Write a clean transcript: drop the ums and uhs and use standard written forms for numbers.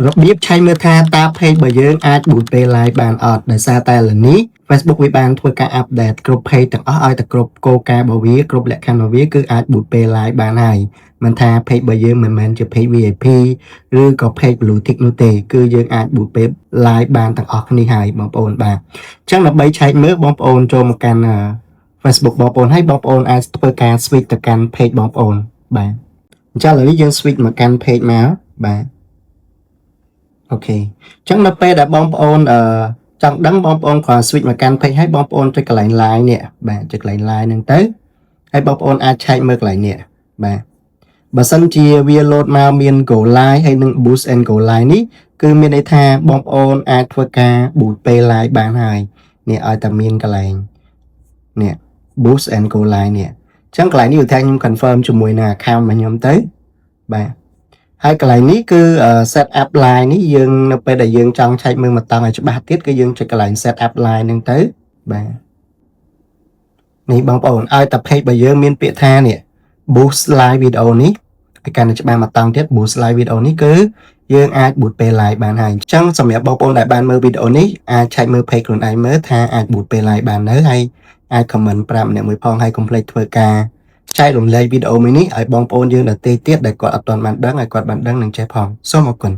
របៀបឆែកមើលថាតើ page របស់យើងអាច boot ពេល live បានអត់ដោយសារតែឥឡូវនេះ Facebook វាបានធ្វើការ update គ្រប់ page ទាំងអស់ឲ្យតែគ្រប់គោលការណ៍របស់វាគ្រប់លក្ខខណ្ឌរបស់វាគឺអាច boot ពេល live បានហើយមិនថា page របស់យើងមិនមែនជា page VIP ឬក៏ page blue tick នោះទេគឺយើងអាច boot ពេល live បានទាំងអស់គ្នាហើយបងប្អូនបាទអញ្ចឹងដើម្បីឆែកមើលបងប្អូនចូលមកកាន់ Facebook បងប្អូនហើយបងប្អូនអាចធ្វើការ switch ទៅកាន់ page បងប្អូនបាទអញ្ចឹងឥឡូវនេះយើង switch មកកាន់ page មកបាទអូខេអញ្ចឹងនៅពេលដែលបងប្អូនចង់ដឹងបងប្អូនគ្រាន់ switch មកកាន់ page ហើយបងប្អូនចុចកន្លែង line នេះបាទចុចកន្លែង line ហ្នឹងទៅហើយបងប្អូនអាចឆែកមើលកន្លែងនេះបាទបើសិនជាវា load មកមាន go live ហើយនឹង boost and go live នេះគឺមានន័យថាបងប្អូនអាចធ្វើការ boot ពេល live បានហើយនេះឲ្យតែមានកន្លែងនេះ boost and go live នេះអញ្ចឹងកន្លែងនេះគឺថាខ្ញុំ confirm ជាមួយនឹង account របស់ខ្ញុំទៅបាទហើយកន្លែងនេះគឺ set up line នេះយើងនៅពេលដែលយើងចង់ឆែកមើលមកតង់ឲ្យច្បាស់ទៀតគឺយើងចុចកន្លែង set up line ហ្នឹងទៅបាទនេះបងប្អូនឲ្យតែ page របស់យើងមានពាក្យថានេះ boost live video នេះឲ្យកាន់តែច្បាស់មកតង់ទៀត boost live video នេះគឺយើងអាច boot ពេល live បានហើយអញ្ចឹងសម្រាប់បងប្អូនដែលបានមើលវីដេអូនេះអាចឆែកមើល page ខ្លួនឯងមើលថាអាច boot ពេល live បាននៅហើយអាច comment ប្រាប់ម្នាក់មួយផងហើយកុំភ្លេចធ្វើការចែករំលែកវីដេអូមួយនេះឲ្យបងប្អូនយើងដទៃទៀតដែលគាត់អត់ទាន់បានដឹងឲ្យគាត់បានដឹងនិងចេះផងសូមអរគុណ